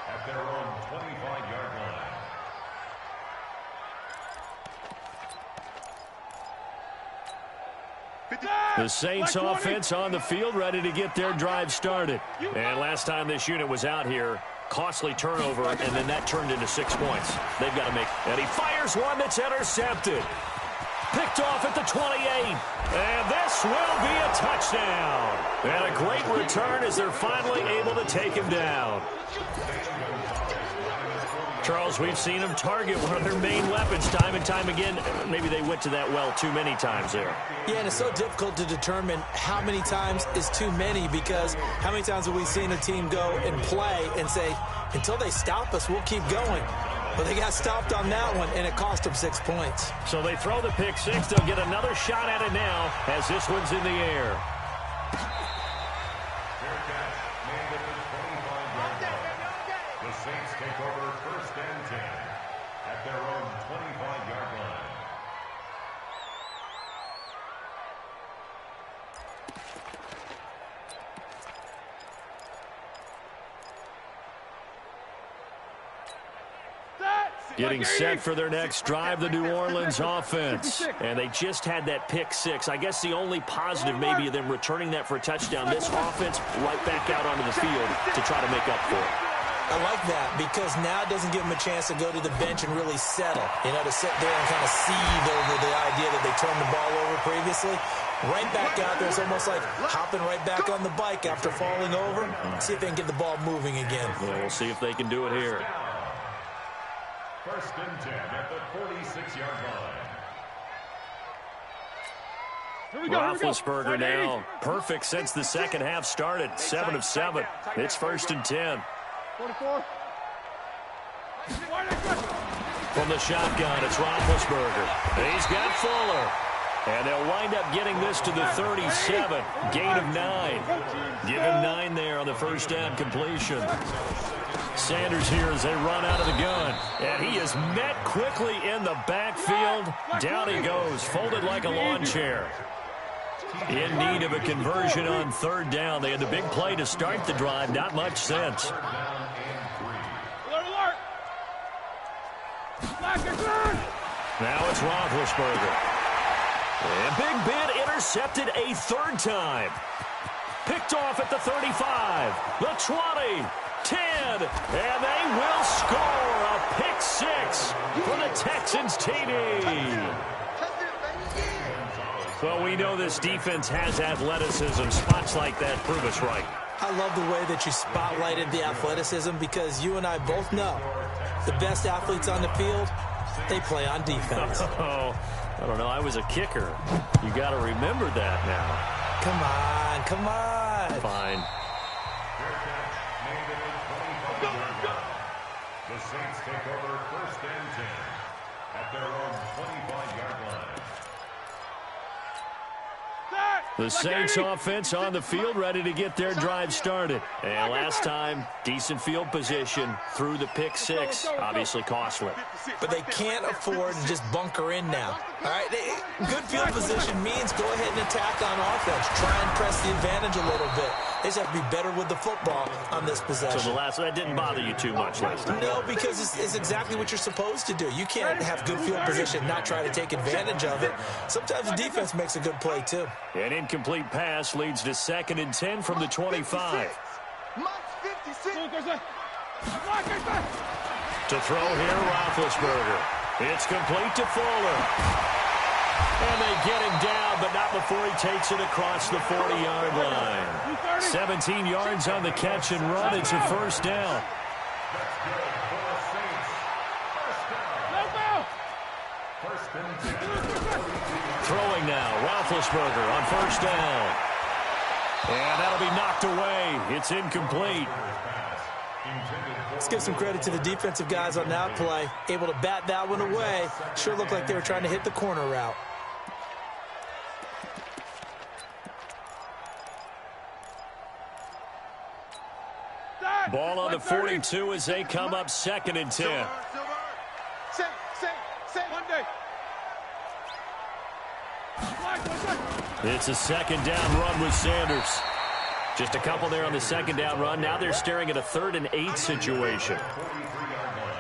at their own 25-yard line. The Saints offense on the field, ready to get their drive started. And last time this unit was out here, costly turnover, and then that turned into 6 points. They've got to make, and he fires one that's intercepted. Picked off at the 28, and this will be a touchdown. And a great return as they're finally able to take him down. Charles, we've seen them target one of their main weapons time and time again. Maybe they went to that well too many times there. Yeah, and it's so difficult to determine how many times is too many, because how many times have we seen a team go and play and say, until they stop us, we'll keep going. But they got stopped on that one, and it cost them 6 points. So they throw the pick six. They'll get another shot at it now as this one's in the air. The Saints take over first and 10 at their own 25-yard line. Getting set for their next drive, the New Orleans offense. And they just had that pick six. I guess the only positive maybe of them returning that for a touchdown. This offense right back out onto the field to try to make up for it. I like that, because now it doesn't give them a chance to go to the bench and really settle, to sit there and kind of seethe over the idea that they turned the ball over previously. Right back out there, it's almost like hopping right back on the bike after falling over. See if they can get the ball moving again. Well, we'll see if they can do it here. First and 10 at the 46-yard line. Roethlisberger now perfect since the second half started. 7 of 7. It's first and 10. 44. From the shotgun, it's Roethlisberger. He's got Fuller. And they'll wind up getting this to the 37. Gain of 9. Give him 9 there on the first down completion. Sanders here as they run out of the gun. And he is met quickly in the backfield. Down he goes, folded like a lawn chair. In need of a conversion on third down. They had the big play to start the drive. Not much sense. Now it's Roethlisberger. And Big Ben intercepted a third time. Picked off at the 35, the 20, 10, and they will score a pick six for the Texans TD. Well, we know this defense has athleticism. Spots like that prove us right. I love the way that you spotlighted the athleticism, because you and I both know the best athletes on the field, they play on defense. Oh, I don't know. I was a kicker. You got to remember that now. Come on, come on. Fine. The Saints take over first and 10 at their own 25-yard line. The Saints offense on the field, ready to get their drive started. And last time, decent field position through the pick six. Obviously costly. But they can't afford to just bunker in now. All right, good field position means go ahead and attack on offense. Try and press the advantage a little bit. They just have to be better with the football on this possession. So that didn't bother you too much last time? No, because it's exactly what you're supposed to do. You can't have good field position and not try to take advantage of it. Sometimes the defense makes a good play, too. An incomplete pass leads to 2nd and 10 from the 25. To throw here, Roethlisberger. It's complete to Fuller. And they get him down, but not before he takes it across the 40-yard line. 17 yards on the catch and run. It's a first down. Throwing now, Roethlisberger on first down. And that'll be knocked away. It's incomplete. Let's give some credit to the defensive guys on that play. Able to bat that one away. Sure looked like they were trying to hit the corner route. Ball on the 42 as they come up 2nd and 10. It's a 2nd down run with Sanders. Just a couple there on the 2nd down run. Now they're staring at a 3rd and 8 situation.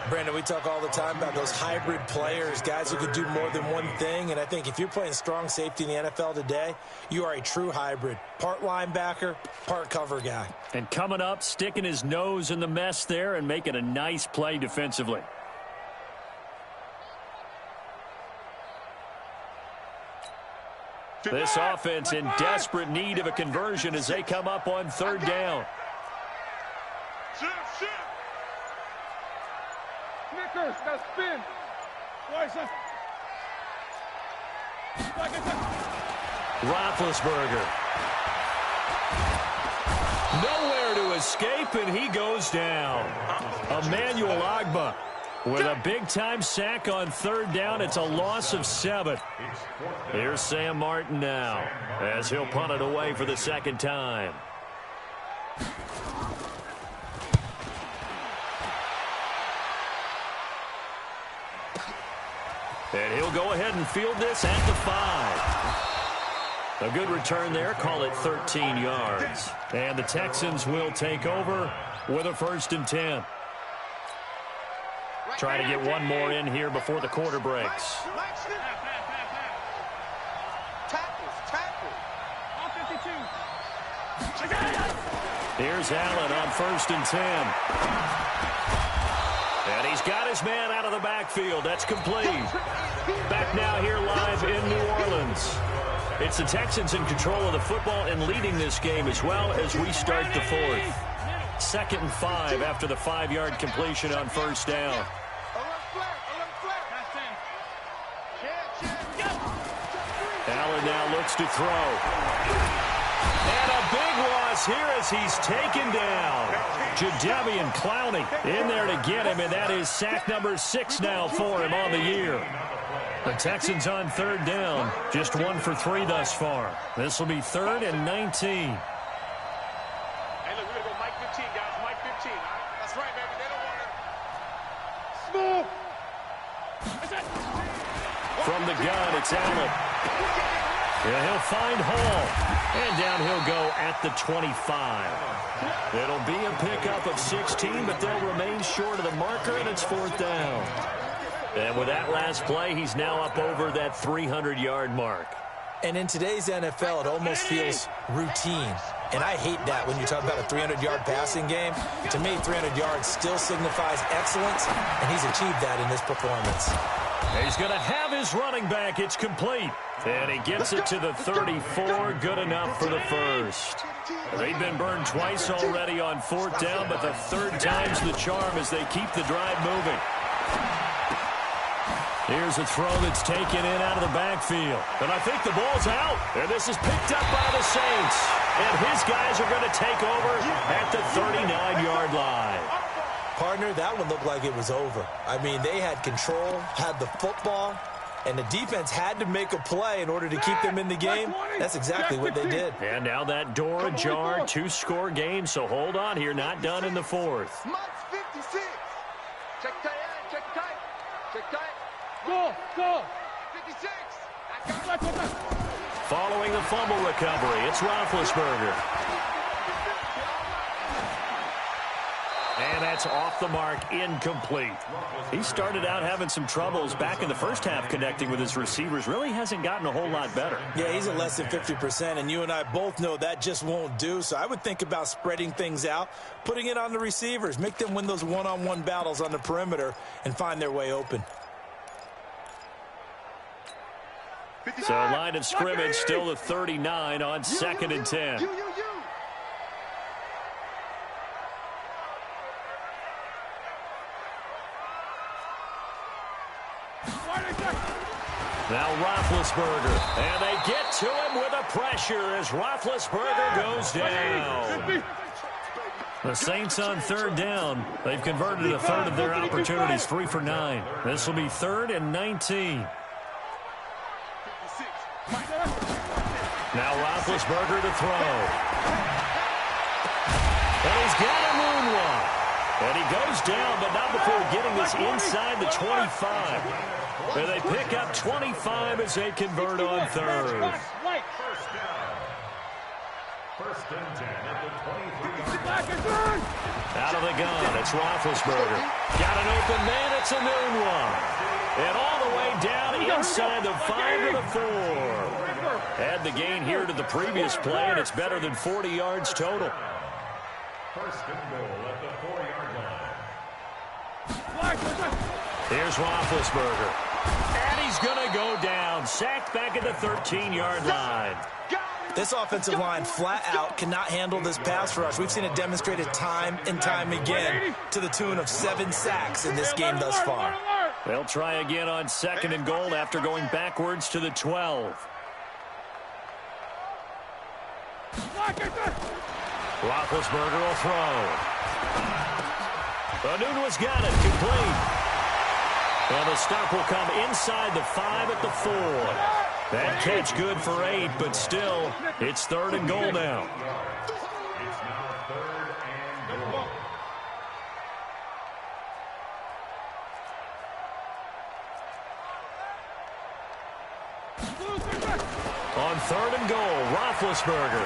Brandon, we talk all the time about those hybrid players, guys who could do more than one thing. And I think if you're playing strong safety in the NFL today, you are a true hybrid. Part linebacker, part cover guy. And coming up, sticking his nose in the mess there and making a nice play defensively. This offense in desperate need of a conversion as they come up on 3rd down. Snickers, now spin. Roethlisberger. Nowhere to escape, and he goes down. Emmanuel Ogbah with a big-time sack on 3rd down. It's a loss of 7. Here's Sam Martin now as he'll punt it away for the 2nd time. And he'll go ahead and field this at the 5. A good return there. Call it 13 yards. And the Texans will take over with a 1st and 10. Try to get one more in here before the quarter breaks. Here's Allen on 1st and 10. And he's got his man out of the backfield. That's complete. Back now here live in New Orleans. It's the Texans in control of the football and leading this game as well as we start the 4th. 2nd and 5 after the 5-yard completion on 1st down. Allen now looks to throw. And a big loss here as he's taken down. Jadeveon Clowney in there to get him, and that is sack number 6 now for him on the year. The Texans on 3rd down, just 1 for 3 thus far. This will be 3rd and 19. Hey, look, we're going to go Mike 15, guys. Mike 15. That's right, baby. They don't want it. Smooth. From the gun, it's Allen. Yeah, he'll find Hall. And down he'll go at the 25. It'll be a pickup of 16, but they'll remain short of the marker, and it's 4th down. And with that last play, he's now up over that 300-yard mark. And in today's NFL, it almost feels routine. And I hate that when you talk about a 300-yard passing game. To me, 300 yards still signifies excellence, and he's achieved that in this performance. He's going to have his running back. It's complete. And he gets it to the 34. Good enough for the 1st. They've been burned twice already on 4th down, but the 3rd time's the charm as they keep the drive moving. Here's a throw that's taken in out of the backfield. And I think the ball's out. And this is picked up by the Saints. And his guys are going to take over at the 39-yard line. Partner, that one looked like it was over. I mean, they had control, had the football, and the defense had to make a play in order to keep them in the game. That's exactly what they did. And now that door ajar, 2-score game, so hold on here, not done in the 4th. Mike 56. Check tight, check tight. Check tight. Go. 56. Following the fumble recovery, it's Roethlisberger. That's off the mark, incomplete. He started out having some troubles back in the first half connecting with his receivers. Really hasn't gotten a whole lot better. Yeah, he's at less than 50%, and you and I both know that just won't do. So I would think about spreading things out, putting it on the receivers, make them win those one-on-one battles on the perimeter, and find their way open. So line of scrimmage still to 39 on 2nd and 10. Now Roethlisberger, and they get to him with a pressure as Roethlisberger goes down. The Saints on 3rd down. They've converted a third of their opportunities, 3 for 9. This will be 3rd and 19. Now Roethlisberger to throw. And he's got a moonwalk. And he goes down, but not before getting this inside the 25. And they pick up 25 as they convert on 3rd. First and 10 at the 23-yard. Out of the gun, it's Roethlisberger. Got an open man, it's a moonwalk. And all the way down inside the 5 to the 4. Add the gain here to the previous play, and it's better than 40 yards total. First and goal at the 4-yard line. Here's Roethlisberger. And he's going to go down. Sacked back at the 13-yard line. This offensive line flat out cannot handle this pass rush. We've seen it demonstrated time and time again to the tune of 7 sacks in this game thus far. They'll try again on 2nd and goal after going backwards to the 12. Roethlisberger will throw. Anunua's got it, complete. And the stop will come inside the 5 at the 4. That catch good for 8, but still, it's 3rd and goal now. It's now 3rd and goal. On 3rd and goal, Roethlisberger.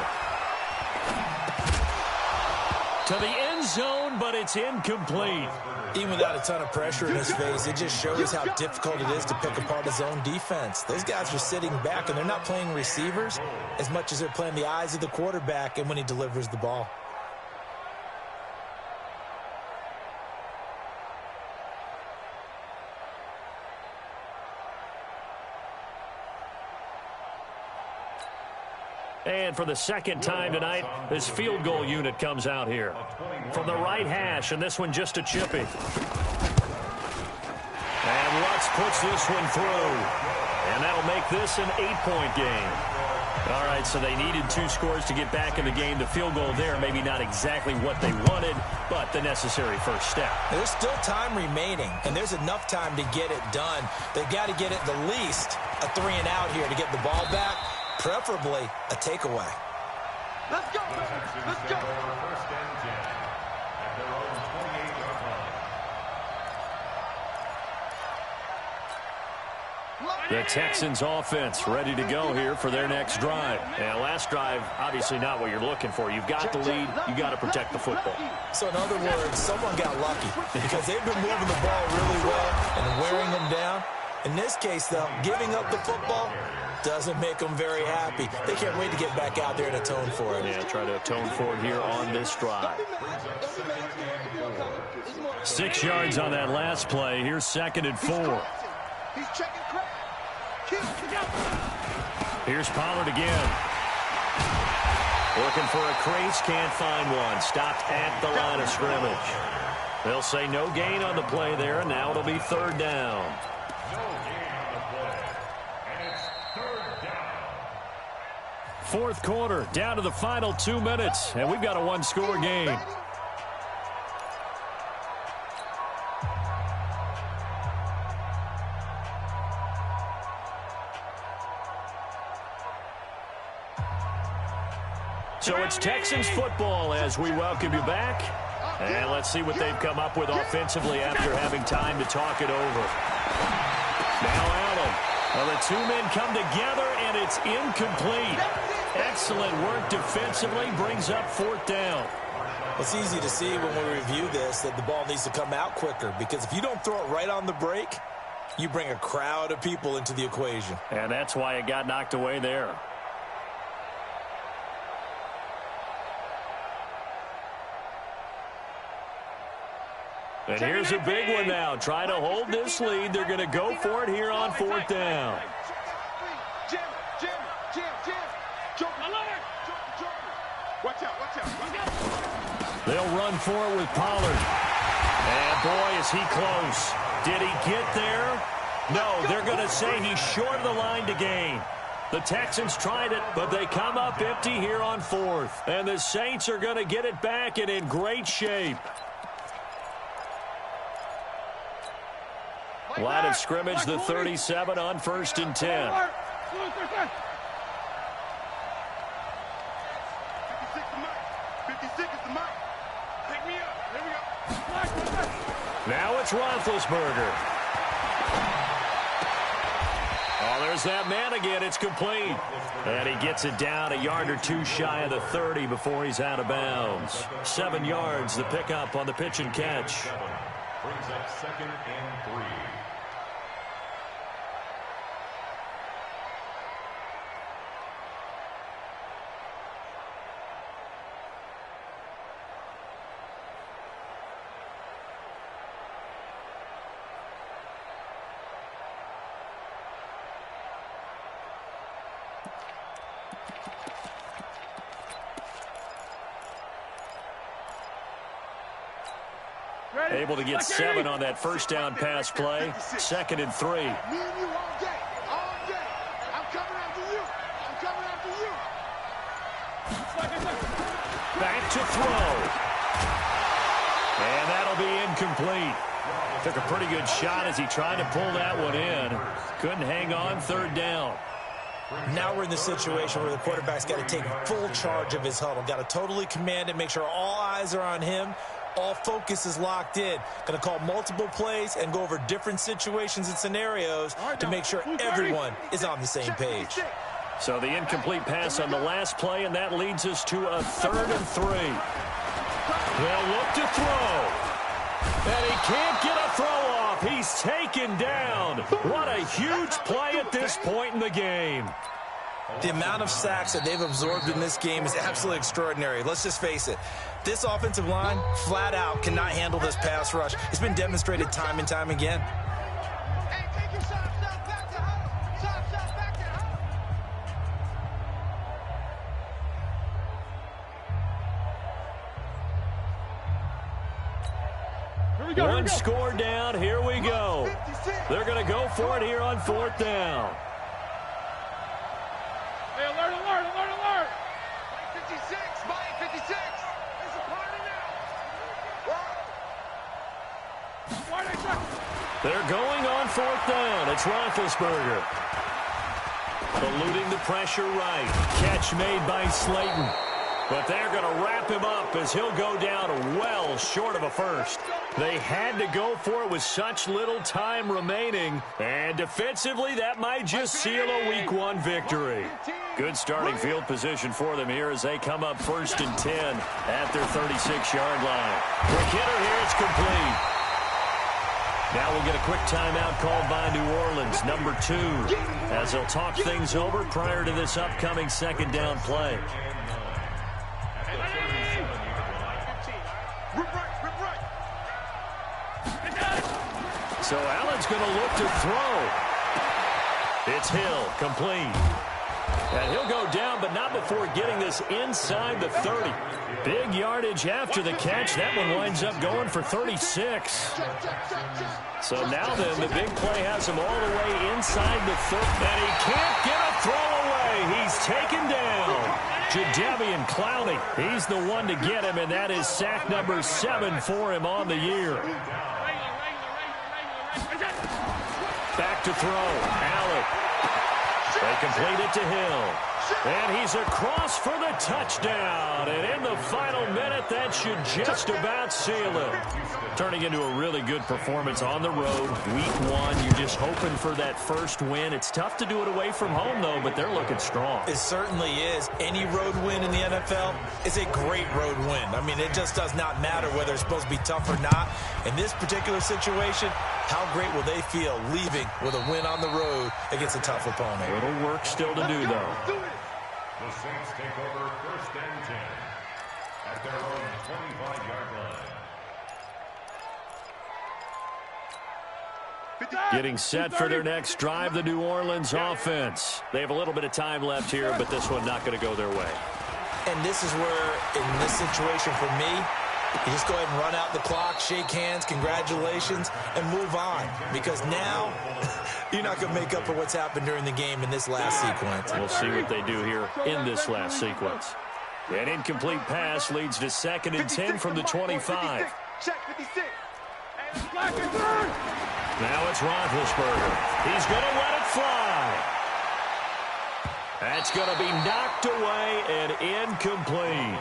To the end zone, but it's incomplete. Even without a ton of pressure in his face, it just shows how difficult it is to pick apart his own defense. Those guys are sitting back, and they're not playing receivers as much as they're playing the eyes of the quarterback and when he delivers the ball. And for the second time tonight, this field goal unit comes out here. From the right hash, and this one just a chippy. And Lutz puts this one through. And that'll make this an 8-point game. All right, so they needed 2 scores to get back in the game. The field goal there, maybe not exactly what they wanted, but the necessary first step. There's still time remaining, and there's enough time to get it done. They've got to get at the least a 3-and-out here to get the ball back. Preferably a takeaway. Let's go, let's go. First and 10 at their own 28-yard line. The Texans offense ready to go here for their next drive. And last drive, obviously not what you're looking for. You've got the lead. You got to protect the football. So in other words, someone got lucky because they've been moving the ball really well and wearing them down. In this case, though, giving up the football doesn't make them very happy. They can't wait to get back out there and atone for it. Yeah, try to atone for it here on this drive. 6 yards on that last play. Here's 2nd and 4. He's checking crap. Here's Pollard again. Looking for a crease, can't find one. Stopped at the line of scrimmage. They'll say no gain on the play there, and now it'll be 3rd down. Fourth quarter, down to the final 2 minutes, and we've got a 1-score game. So it's Texans football as we welcome you back. And let's see what they've come up with offensively after having time to talk it over. Now Allen. Well, the 2 men come together, and it's incomplete. excellent work defensively brings up 4th down. It's easy to see when we review this that the ball needs to come out quicker, because if you don't throw it right on the break, you bring a crowd of people into the equation. And that's why it got knocked away there. And here's a big one now. Trying to hold this lead. They're going to go for it here on 4th down. Watch out, watch out. They'll run for it with Pollard. And boy, is he close. Did he get there? No, they're going to say he's short of the line to gain. The Texans tried it, but they come up empty here on 4th. And the Saints are going to get it back and in great shape. Line of scrimmage, the 37 on 1st and 10. Now it's Roethlisberger. Oh, there's that man again. It's complete. And he gets it down a yard or two shy of the 30 before he's out of bounds. 7 yards, the pickup on the pitch and catch. Brings up 2nd and 3. Able to get 7 on that 1st down pass play. 2nd and 3. Me and you all day, all day. I'm coming after you. I'm coming after you. Back to throw. And that'll be incomplete. Took a pretty good shot as he tried to pull that one in. Couldn't hang on. 3rd down. Now we're in the situation where the quarterback's got to take full charge of his huddle. Got to totally command it, make sure all eyes are on him. All focus is locked in. Going to call multiple plays and go over different situations and scenarios to make sure everyone is on the same page. So the incomplete pass on the last play, and that leads us to a 3rd and 3. They'll look to throw. And he can't get a throw off. He's taken down. What a huge play at this point in the game. The amount of sacks that they've absorbed in this game is absolutely extraordinary. Let's just face it. This offensive line, flat out, cannot handle this pass rush. It's been demonstrated time and time again. Hey, take your shot back to huddle. Shot back to huddle. One score down. Here we go. They're going to go for it here on 4th down. Hey, alert, alert, alert, alert. 56, Mike, 56. It's a party now. They're going on 4th down. It's Roethlisberger. Eluding the pressure right. Catch made by Slayton. But they're going to wrap him up as he'll go down well short of a first. They had to go for it with such little time remaining. And defensively, that might just seal a Week 1 victory. Good starting field position for them here as they come up 1st and 10 at their 36-yard line. Quick hitter here, it's complete. Now we'll get a quick timeout called by New Orleans, number 2, as they'll talk things over prior to this upcoming 2nd down play. So Allen's going to look to throw. It's Hill, complete. And he'll go down, but not before getting this inside the 30. Big yardage after the catch. That one winds up going for 36. So now then, the big play has him all the way inside the 30. And he can't get a throw away. He's taken down. Jadeveon Clowney, he's the one to get him, and that is sack number 7 for him on the year. Back to throw. Allen. They complete it to Hill. And he's across for the touchdown. And in the final minute, that should just about seal it. Turning into a really good performance on the road. Week 1, you're just hoping for that first win. It's tough to do it away from home, though, but they're looking strong. It certainly is. Any road win in the NFL is a great road win. I mean, it just does not matter whether it's supposed to be tough or not. In this particular situation, how great will they feel leaving with a win on the road against a tough opponent? A little work still to do, though. The Saints take over 1st and 10 at their own 25-yard line. Getting set for their next drive, the New Orleans offense. They have a little bit of time left here, but this one not going to go their way. And this is where, in this situation for me, you just go ahead and run out the clock, shake hands, congratulations, and move on. Because now, you're not going to make up for what's happened during the game in this last sequence. We'll see what they do here in this last sequence. An incomplete pass leads to 2nd and 10 from the 25. Check 56. Now it's Roethlisberger. He's going to let it fly. That's going to be knocked away and incomplete.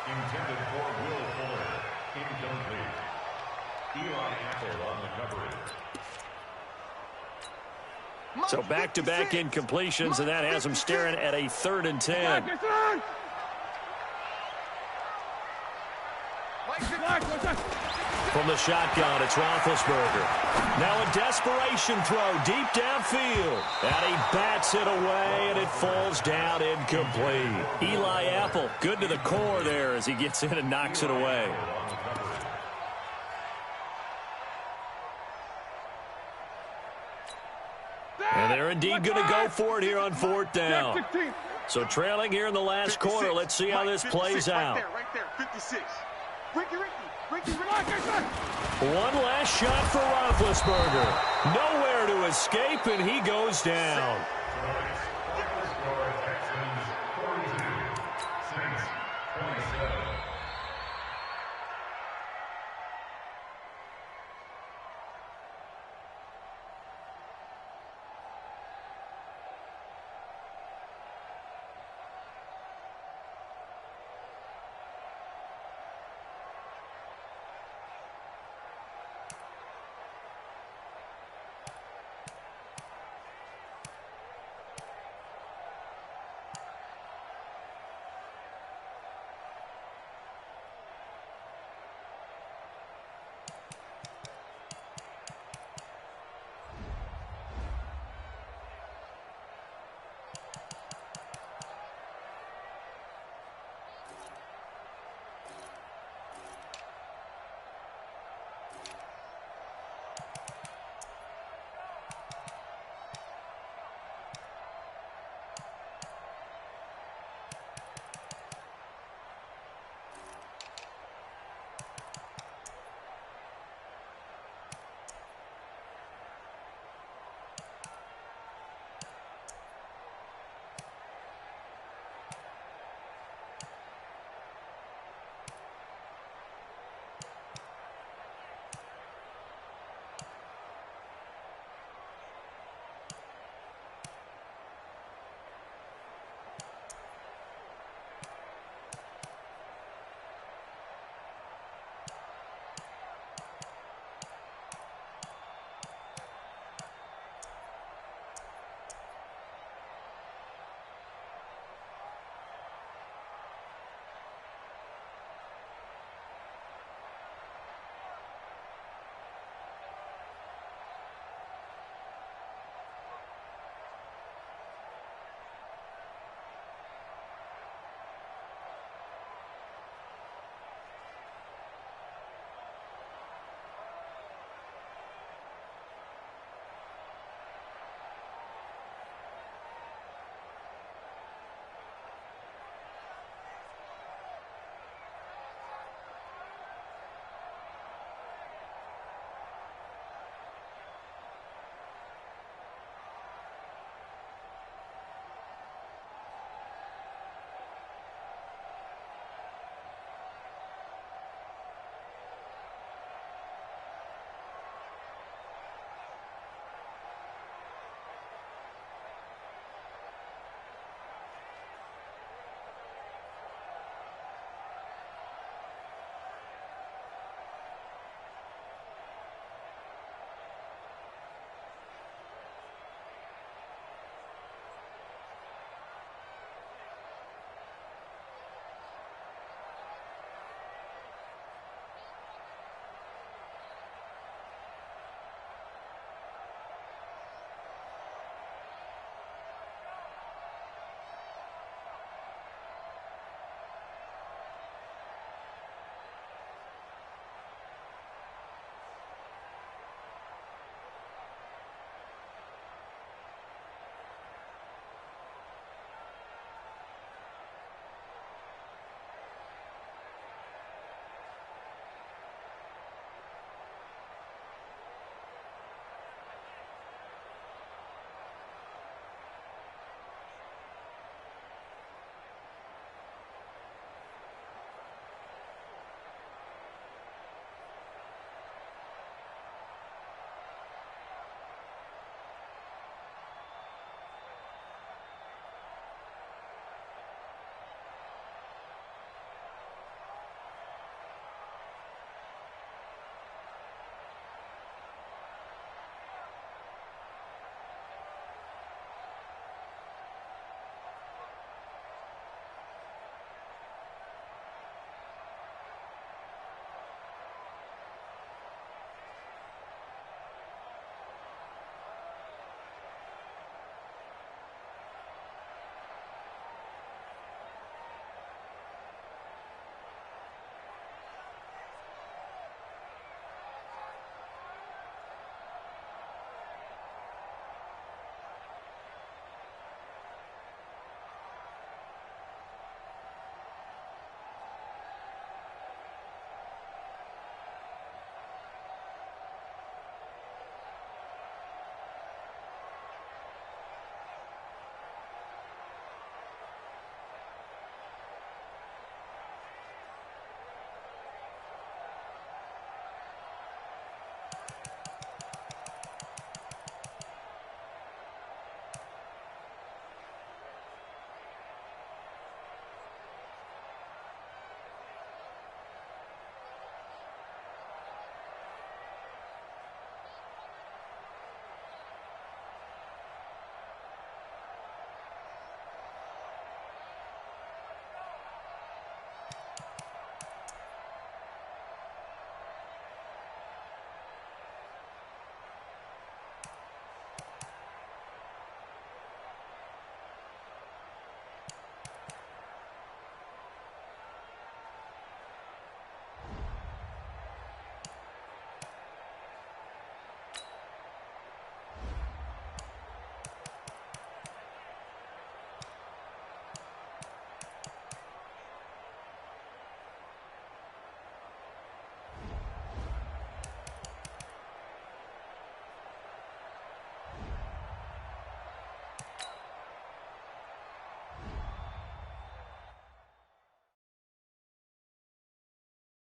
Intended for Will Fuller. Incomplete. Eli Apple on the coverage. So back-to-back incompletions, and that has them staring at a 3rd and 10. From the shotgun, it's Roethlisberger. Now a desperation throw deep downfield. And he bats it away, and it falls down incomplete. Eli Apple, good to the core there as he gets in and knocks it away. And they're indeed going to go for it here on 4th down. So trailing here in the last quarter, let's see how this plays out. Right there, 56. Ricky. One last shot for Roethlisberger. Nowhere to escape, and he goes down.